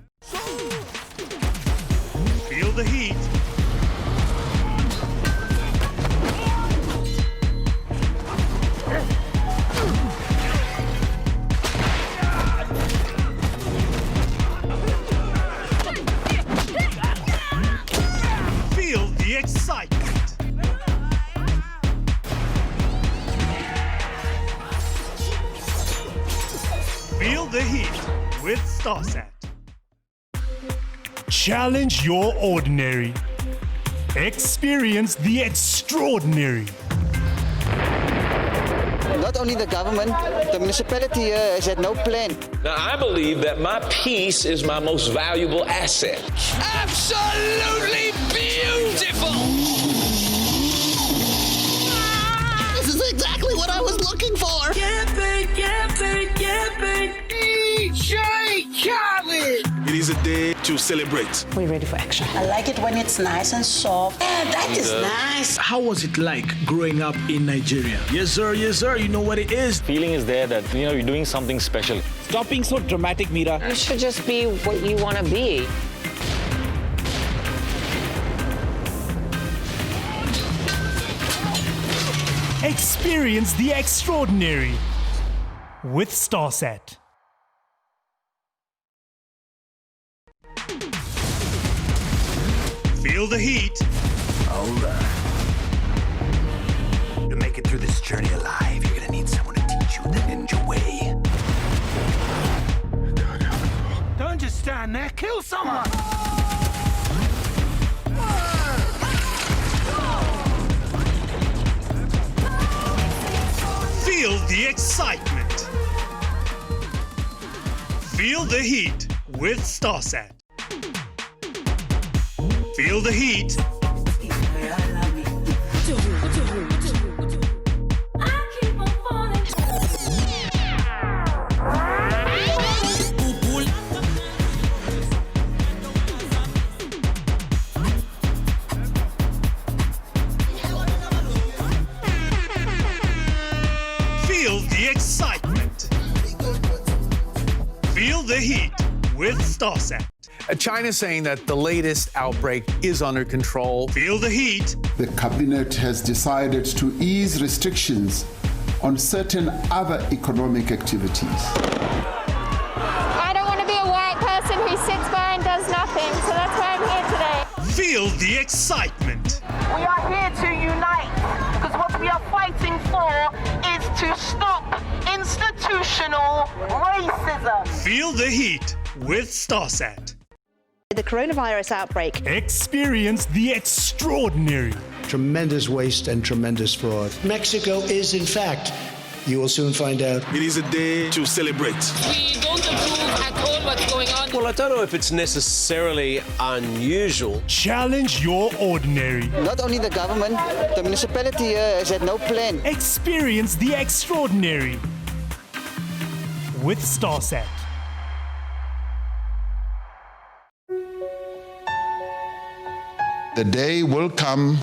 Speaker 5: Feel the heat. Feel the excitement. Feel the heat with StarSat. Challenge your ordinary. Experience the extraordinary.
Speaker 17: Not only the government, the municipality here has had no plan.
Speaker 3: Now, I believe that my peace is my most valuable asset.
Speaker 21: Absolutely beautiful!
Speaker 9: This is exactly what I was looking for.
Speaker 21: DJ Khaled!
Speaker 18: It is a day to celebrate.
Speaker 9: We're ready for action. I like it when it's nice and soft. Yeah, that is nice.
Speaker 6: How was it like growing up in Nigeria? Yes, sir, you know what it is.
Speaker 7: Feeling is there that, you're doing something special.
Speaker 6: Stop being so dramatic, Mira.
Speaker 17: You should just be what you want to be.
Speaker 5: Experience the extraordinary with StarSat. Feel the heat.
Speaker 8: All right. To make it through this journey alive, you're gonna need someone to teach you the ninja way.
Speaker 6: Don't just stand there, kill someone!
Speaker 5: Feel the excitement. Feel the heat with StarSat. Feel the heat. Feel the excitement. Feel the heat with StarSat.
Speaker 24: China's saying that the latest outbreak is under control.
Speaker 5: Feel the heat.
Speaker 18: The cabinet has decided to ease restrictions on certain other economic activities.
Speaker 13: I don't want to be a white person who sits by and does nothing, so that's why I'm here today.
Speaker 5: Feel the excitement.
Speaker 9: We are here to unite because what we are fighting for is to stop institutional racism.
Speaker 5: Feel the heat with StarSat.
Speaker 25: The coronavirus outbreak.
Speaker 5: Experience the extraordinary.
Speaker 26: Tremendous waste and tremendous fraud. Mexico is, in fact, you will soon find out.
Speaker 18: It is a day to celebrate.
Speaker 21: We don't approve at all what's going on.
Speaker 27: Well, I don't know if it's necessarily unusual.
Speaker 5: Challenge your ordinary.
Speaker 17: Not only the government, the municipality here has had no plan.
Speaker 5: Experience the extraordinary with StarSat.
Speaker 18: The day will come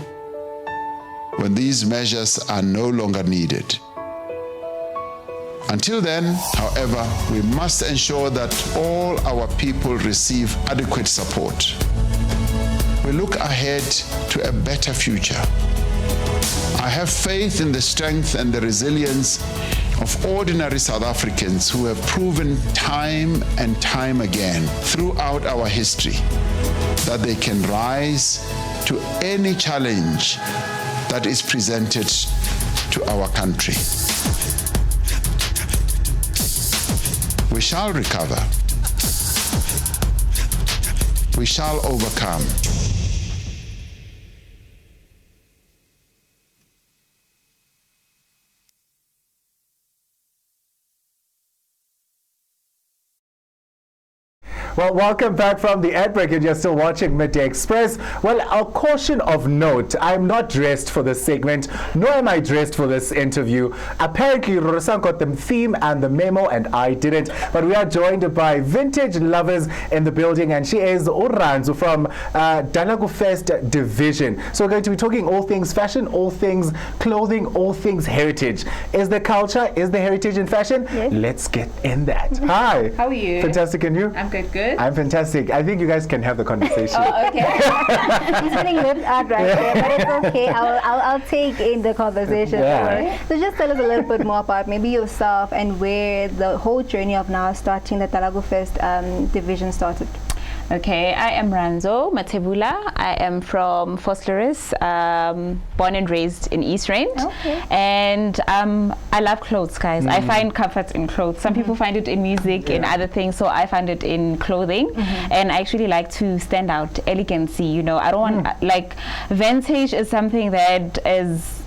Speaker 18: when these measures are no longer needed. Until then, however, we must ensure that all our people receive adequate support. We look ahead to a better future. I have faith in the strength and the resilience of ordinary South Africans who have proven time and time again throughout our history that they can rise to any challenge that is presented to our country. We shall recover. We shall overcome.
Speaker 2: Well, welcome back from the ad break, and you're still watching Midday Express. Well, a caution of note, I'm not dressed for this segment, nor am I dressed for this interview. Apparently, RORISANG got the theme and the memo, and I didn't. But we are joined by vintage lovers in the building, and she is Uranzu from Dalagu Fest Division. So we're going to be talking all things fashion, all things clothing, all things heritage. Is the culture, is the heritage in fashion?
Speaker 1: Yes.
Speaker 2: Let's get in that. Hi.
Speaker 1: How are you?
Speaker 2: Fantastic, and you?
Speaker 1: I'm good.
Speaker 2: I'm fantastic. I think you guys can have the conversation.
Speaker 1: Oh, okay. He's getting left out right there, but it's okay. I'll take in the conversation.
Speaker 2: Yeah.
Speaker 1: So just tell us a little bit more about maybe yourself and where the whole journey of now starting the Dalagu Fest division started.
Speaker 28: Okay, I am Ranzo Matebula. I am from Vosloorus, born and raised in East Rand.
Speaker 1: Okay.
Speaker 28: And I love clothes, guys. I find comfort in clothes. Some people find it in music and other things, so I find it in clothing. And I actually like to stand out, elegancy, you know. I don't want, like, vintage is something that is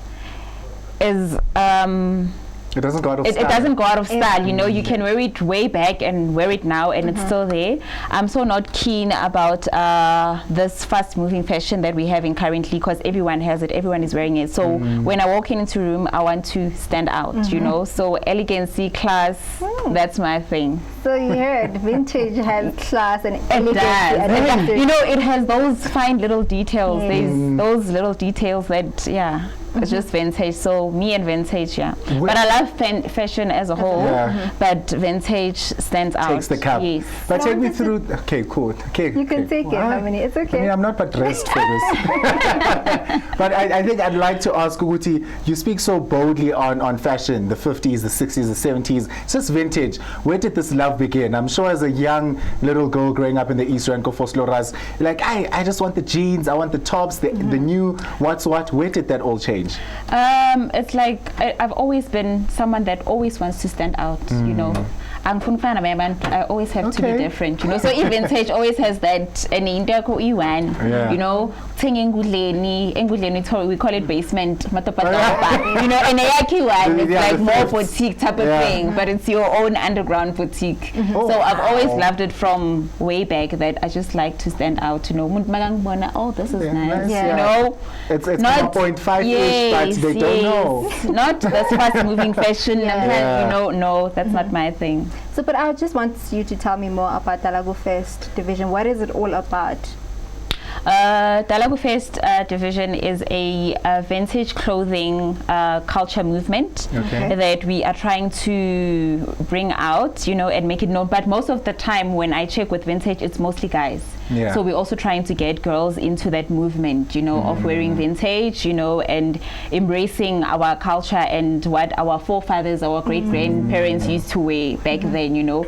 Speaker 2: It doesn't go out of style.
Speaker 28: It doesn't go out of style. You know, you can wear it way back and wear it now, and it's still there. I'm so not keen about this fast-moving fashion that we're having currently, because everyone has it, everyone is wearing it. So when I walk into a room, I want to stand out. You know, so elegancy, class, that's my thing.
Speaker 1: So you heard, vintage has class and elegancy.
Speaker 28: It does. You know, it has those fine little details. There's those little details that, yeah. It's just vintage, so me and vintage, yeah. But I love fashion as a whole, but vintage stands out.
Speaker 2: Takes the cup.
Speaker 28: Yes.
Speaker 2: But take me through, okay, cool. Okay,
Speaker 1: you can take it, how many? It's okay.
Speaker 2: I mean, I'm not but dressed for this. But I think I'd like to ask Uguti, you speak so boldly on fashion, the 50s, the 60s, the 70s. It's just vintage. Where did this love begin? I'm sure as a young little girl growing up in the East Rand, Kofosloras, like, I just want the jeans, I want the tops, the new what's what. Where did that all change?
Speaker 28: It's like I've always been someone that always wants to stand out, you know. I always have to be different, you know. So vintage always has that, and you know, we call it basement, you know, and it's like more boutique type of thing, but it's your own underground boutique. So I've always loved it from way back, that I just like to stand out, you know. Oh, this is nice, you know.
Speaker 2: It's not 0.5-ish, but they don't know.
Speaker 28: Not this fast-moving fashion, you know. No, that's not my thing.
Speaker 1: So, but I just want you to tell me more about Dalago Fest division. What is it all about?
Speaker 28: Dalago Fest division is a vintage clothing culture movement that we are trying to bring out, you know, and make it known. But most of the time when I check with vintage, it's mostly guys. So we're also trying to get girls into that movement, you know, of wearing vintage, you know, and embracing our culture and what our forefathers, our great-grandparents used to wear back then, you know.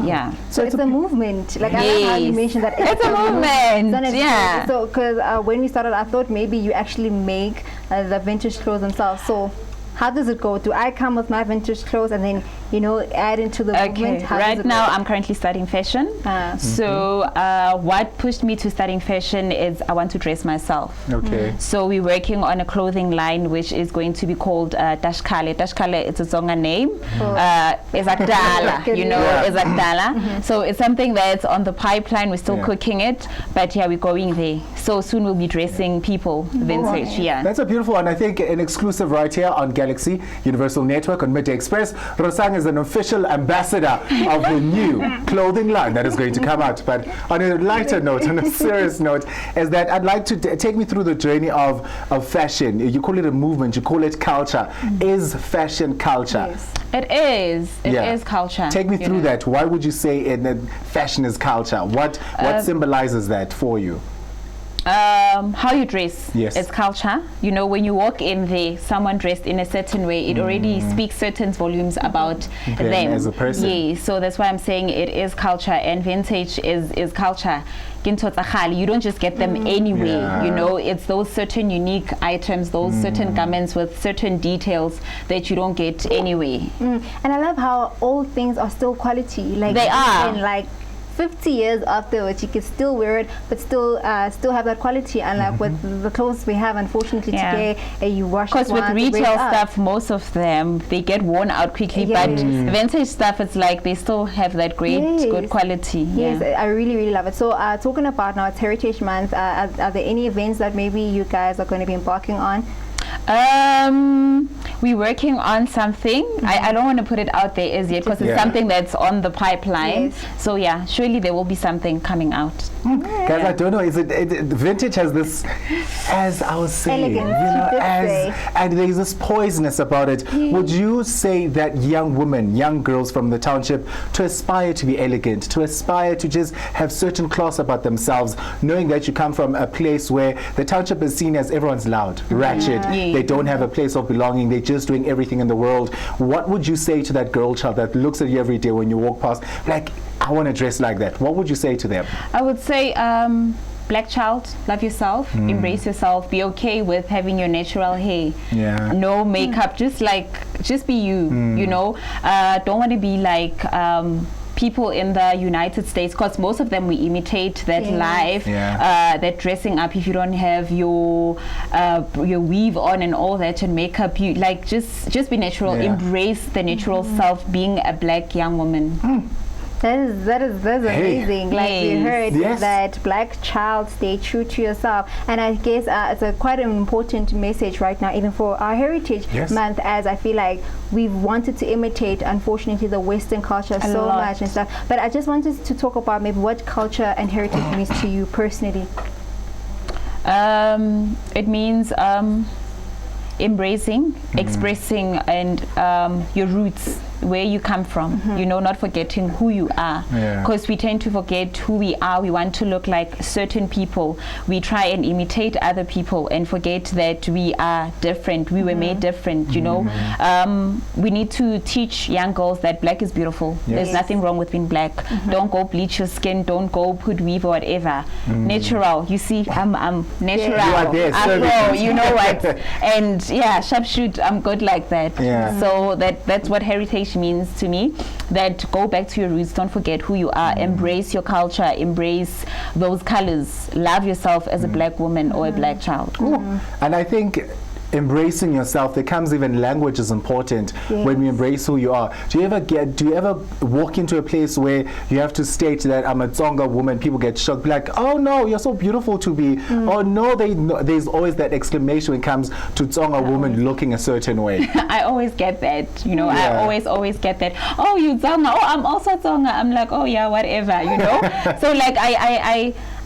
Speaker 28: Yeah.
Speaker 1: So it's a movement. Like, I love how you mentioned that.
Speaker 28: It's a movement. Yeah.
Speaker 1: So, because when we started, I thought maybe you actually make the vintage clothes themselves. So how does it go? Do I come with my vintage clothes and then, you know, add into the movement? How
Speaker 28: right now I'm currently studying fashion. So what pushed me to studying fashion is I want to dress myself. So we're working on a clothing line which is going to be called Dashkale. Dashkale, it's a Zonga name. Ezakdala, you know, Ezakdala. So it's something that's on the pipeline. We're still cooking it, but yeah, we're going there. So soon we'll be dressing people vintage. Yeah.
Speaker 2: That's a beautiful one. I think an exclusive right here on Galaxy Universal Network on Midday Express. RORISANG is an official ambassador of the new clothing line that is going to come out. But on a lighter note, on a serious note, is that I'd like to take me through the journey of fashion. You call it a movement, you call it culture. Is fashion culture?
Speaker 28: Yes. It is. It is culture.
Speaker 2: Take me through that. Why would you say that fashion is culture? What symbolizes that for you?
Speaker 28: How you dress is culture. You know, when you walk in there, someone dressed in a certain way, it already speaks certain volumes about them
Speaker 2: as a person.
Speaker 28: Yeah, so that's why I'm saying it is culture, and vintage is culture. You don't just get them anywhere, you know. It's those certain unique items, those certain garments with certain details that you don't get anywhere.
Speaker 1: And I love how old things are still quality. Like
Speaker 28: they are.
Speaker 1: And like 50 years afterwards, you can still wear it, but still have that quality. And like with the clothes we have, unfortunately today, you wash it once.
Speaker 28: Because with retail stuff, most of them they get worn out quickly. But vintage stuff, it's like they still have that great, good quality.
Speaker 1: Yes, I really, really love it. So talking about now, it's Heritage Month. Are there any events that maybe you guys are going to be embarking on?
Speaker 28: We're working on something. I don't want to put it out there as yet because it's something that's on the pipeline. So yeah, surely there will be something coming out.
Speaker 2: Guys, I don't know. Is it vintage has this, as I was saying,
Speaker 1: elegance,
Speaker 2: you know, and there's this poisonous about it. Would you say that young women, young girls from the township, to aspire to be elegant, to aspire to just have certain class about themselves, knowing that you come from a place where the township is seen as everyone's loud, ratchet, they don't have a place of belonging, they're just doing everything in the world. What would you say to that girl child that looks at you every day when you walk past, like, I want to dress like that? What would you say to them?
Speaker 28: I would say, black child, love yourself, embrace yourself, be okay with having your natural hair, no makeup, just be you, you know. Don't want to be like people in the United States, because most of them we imitate that life, that dressing up. If you don't have your weave on and all that and makeup, you like just be natural. Embrace the natural self, being a black young woman.
Speaker 1: That's amazing. Like we heard that black child, stay true to yourself, and I guess it's a quite an important message right now, even for our Heritage Month, as I feel like we've wanted to imitate, unfortunately, the Western culture so much and stuff. But I just wanted to talk about maybe what culture and heritage means to you personally.
Speaker 28: It means embracing, expressing, and your roots, where you come from, you know, not forgetting who you are, because we tend to forget who we are. We want to look like certain people. We try and imitate other people and forget that we are different. We were made different, you know. We need to teach young girls that black is beautiful. There's nothing wrong with being black. Don't go bleach your skin, don't go put weave or whatever. Natural, you see, I'm natural.
Speaker 2: You are there,
Speaker 28: Afro, you know what? And sharp shoot, I'm good like that. So that's what heritage means to me, that go back to your roots, don't forget who you are, embrace your culture, embrace those colors, love yourself as a black woman or a black child.
Speaker 2: And I think embracing yourself, there comes even language is important when we embrace who you are. Do you ever walk into a place where you have to state that I'm a Tsonga woman? People get shocked, like, oh no, you're so beautiful to be. Oh no, there's always that exclamation when it comes to Tsonga woman looking a certain way.
Speaker 28: I always get that, you know. I always get that. Oh, you Tsonga. Oh, I'm also Tsonga. I'm like, oh yeah, whatever, you know. So like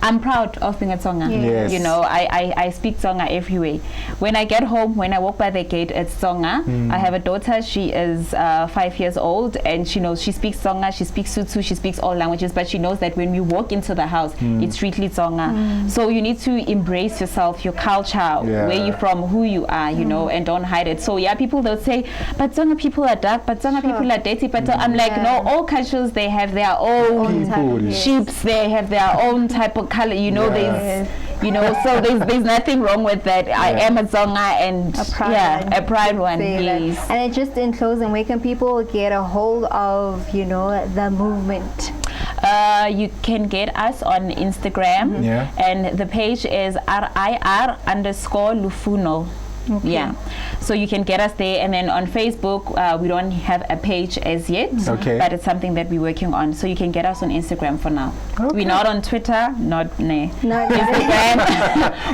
Speaker 28: I'm proud of being a Tsonga. You know, I speak Tsonga everywhere. When I get home, when I walk by the gate, it's Tsonga. I have a daughter, she is 5 years old, and she knows, she speaks Tsonga, she speaks Sotho, she speaks all languages, but she knows that when we walk into the house, it's strictly Tsonga. So you need to embrace yourself, your culture, where you're from, who you are, you know, and don't hide it. So people, they'll say, but Tsonga people are dark, but Tsonga people are dirty, but I'm like, no, all cultures, they have their own sheeps, they have their own type of color, you know. There's, you know, so there's nothing wrong with that. I am a Tsonga, and a pride one.
Speaker 1: And just in closing, where can people get a hold of, you know, the movement?
Speaker 28: You can get us on Instagram, and the page is RIR_Lufuno. So you can get us there, and then on Facebook we don't have a page as yet, but it's something that we're working on. So you can get us on Instagram for now. We're not on Twitter, not Instagram.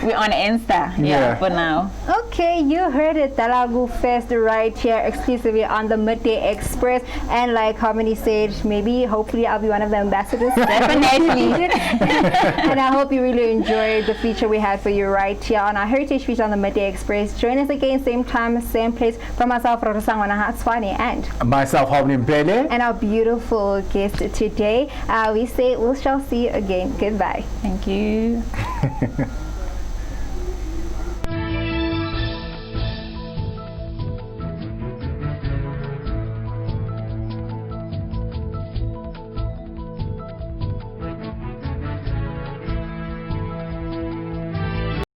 Speaker 28: We're on Insta, for now.
Speaker 1: Okay, you heard it, Dalagu Fest right here exclusively on the Midday Express, and like Harmony said, maybe hopefully I'll be one of the ambassadors.
Speaker 28: Definitely.
Speaker 1: And I hope you really enjoyed the feature we had for you right here on our Heritage feature on the Midday Express. Join us again, same time, same place. For myself, RORISANG, TSHWANE, and
Speaker 2: myself, MBELE,
Speaker 1: and our beautiful guest today. We say we shall see you again. Goodbye.
Speaker 28: Thank you.